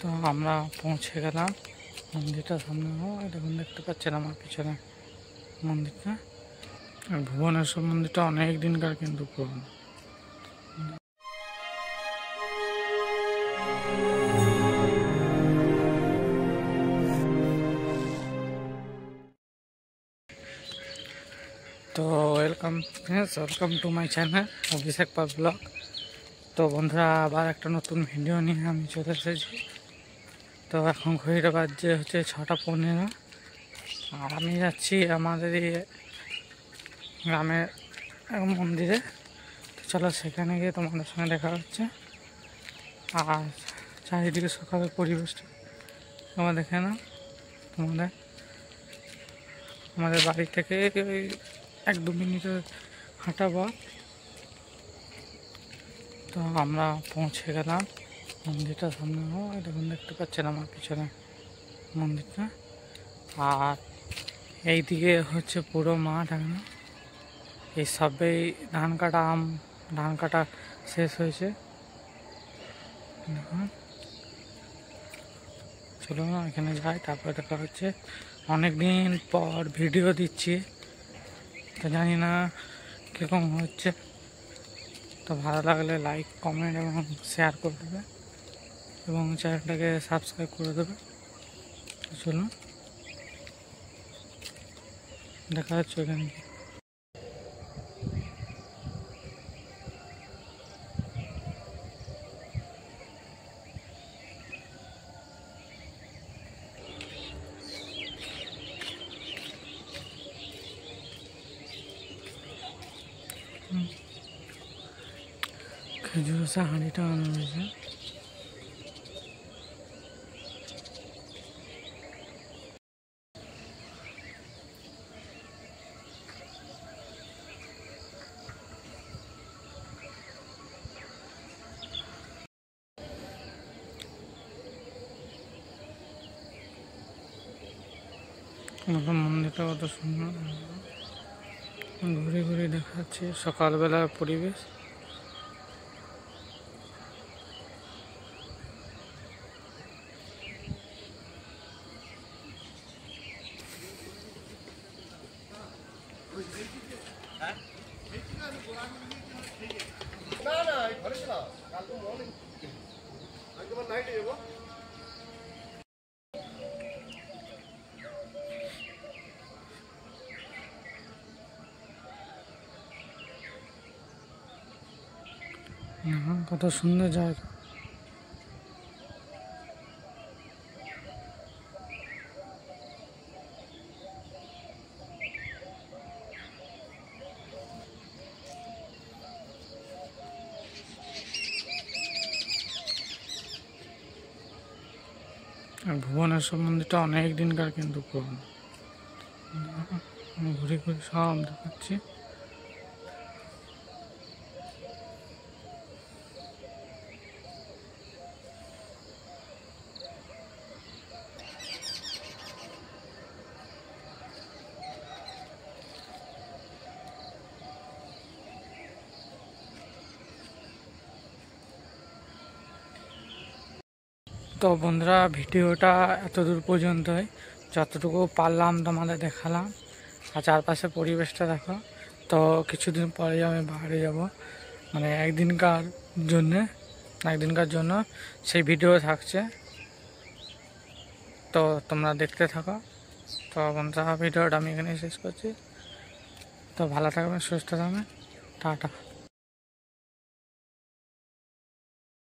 তো আমরা পৌঁছে গেলাম মন্দিরটা সামনে। দেখুন, দেখতে পাচ্ছেন আমার পিছনে মন্দিরটা। আর ভুবনেশ্বর মন্দিরটা অনেক দিনকার কিন্তু পুরনো। তো welcome to my channel Abhishek Pal blog. তো বন্ধুরা, আবার একটা নতুন ভিডিও নিয়ে আমি চলে এসেছি। তো এখন ঘড়িটা বাজছে হচ্ছে 6:15, আর আমি যাচ্ছি আমাদের গ্রামের মন্দিরে। তো চলো সেখানে গিয়ে তোমাদের সঙ্গে দেখা হচ্ছে। আর চারিদিকে সকালের পরিবেশটা তোমরা দেখে নাও। আমাদের বাড়ি থেকে ওই 1-2 মিনিটের হাঁটা পথ। তো আমরা পৌঁছে গেলাম মন্দিরটা সামনে। দেখুন, দেখতে পাচ্ছেন আমার পিছনে মন্দিরটা। আর এইদিকে হচ্ছে পুরো মাঠ। এখন এই সবেই ধান কাটা শেষ হয়েছে। চলো এখানে যাই, তারপরে দেখা হচ্ছে। অনেকদিন পর ভিডিও দিচ্ছি, তো জানি না কীরকম হচ্ছে। তো ভালো লাগলে লাইক, কমেন্ট এবং শেয়ার করে দেবে এবং চ্যানেলটাকে সাবস্ক্রাইব করে দেবে। চলুন দেখা যাচ্ছে ওখানে কি। খেজুর হাঁড়িটা আনা হয়েছে। মন্দিরটা কত সুন্দর, ঘুরে ঘুরে দেখাচ্ছে সকালবেলার পরিবেশ। কত সুন্দর জায়গা। আর ভুবনেশ্বর মন্দিরটা অনেক দিনকার কিন্তু পুরনো। আমি ঘুরে ঘুরে সব দেখাচ্ছি। তো বন্ধুরা, ভিডিওটা এত দূর পর্যন্তই। যতটুকু পারলাম তোমাদের দেখালাম। আর চারপাশে পরিবেশটা দেখো। তো কিছুদিন পরে আমি বাইরে যাব, মানে একদিনকার জন্য সেই ভিডিও থাকছে। তো তোমরা দেখতে থাকো। তো বন্ধুরা, ভিডিওটা আমি এখানে শেষ করছি। তো ভালো থাকবেন, সুস্থ থাকবেন, টাটা।